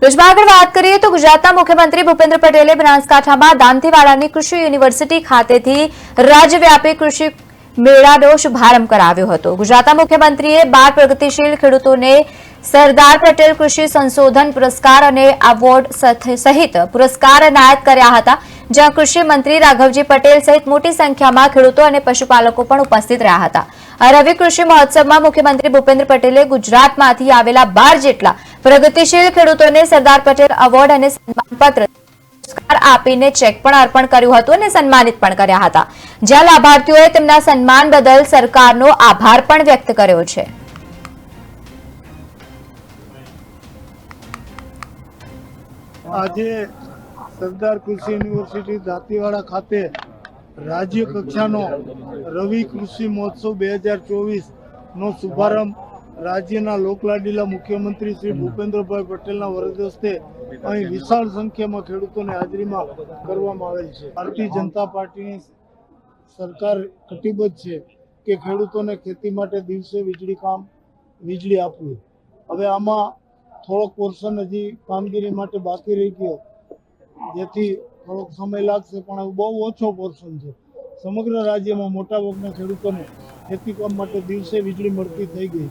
ઋષભા આગળ વાત કરીએ તો ગુજરાતના મુખ્યમંત્રી ભૂપેન્દ્ર પટેલે બનાસકાંઠામાં દાંતીવાડાની કૃષિ યુનિવર્સિટી ખાતેથી રાજ્યવ્યાપી કૃષિ મેળાનો શુભારંભ કરાવ્યો હતો। ગુજરાતના મુખ્યમંત્રીએ 12 પ્રગતિશીલ ખેડૂતોને સરદાર પટેલ કૃષિ સંશોધન પુરસ્કાર અને એવોર્ડ સહિત પુરસ્કાર એનાયત કર્યા હતા, જ્યાં કૃષિ મંત્રી રાઘવજી પટેલ સહિત મોટી સંખ્યામાં ખેડૂતો અને પશુપાલકો પણ ઉપસ્થિત રહ્યા હતા। આ રવિ કૃષિ મહોત્સવમાં મુખ્યમંત્રી ભૂપેન્દ્ર પટેલે ગુજરાતમાંથી આવેલા 12 જેટલા પ્રગતિશીલ ખેડૂતોને સરદાર પટેલ એવોર્ડ અને સન્માનપત્ર પુરસ્કાર આપીને ચેક પણ અર્પણ કર્યું હતું અને સન્માનિત પણ કર્યા હતા, જ્યાં લાભાર્થીઓએ તેમના સન્માન બદલ સરકારનો આભાર પણ વ્યક્ત કર્યો છે। આજે સરદાર કૃષિ યુનિવર્સિટી દાંતીવાડા ખાતે રાજ્ય કક્ષાનો રવિ કૃષિ મહોત્સવ 2024 નો શુભારંભ રાજ્યના લોકલાડીલા મુખ્યમંત્રી શ્રી ભૂપેન્દ્રભાઈ પટેલના વરદ હસ્તે અહીં વિશાળ સંખ્યામાં ખેડૂતોની હાજરીમાં કરવામાં આવેલ છે। ભારતીય જનતા પાર્ટીની સરકાર કટિબદ્ધ છે કે ખેડૂતોને ખેતી માટે દિવસે વીજળી આપવી। હવે આમાં થોડોક પોર્શન હજી કામગીરી માટે બાકી રહી ગયો, જેથી થોડોક સમય લાગશે, પણ બહુ ઓછો પોર્શન છે। સમગ્ર રાજ્યમાં મોટાભાગના ખેડૂતોને ખેતી કામ માટે દિવસે વીજળી મળતી થઈ ગઈ।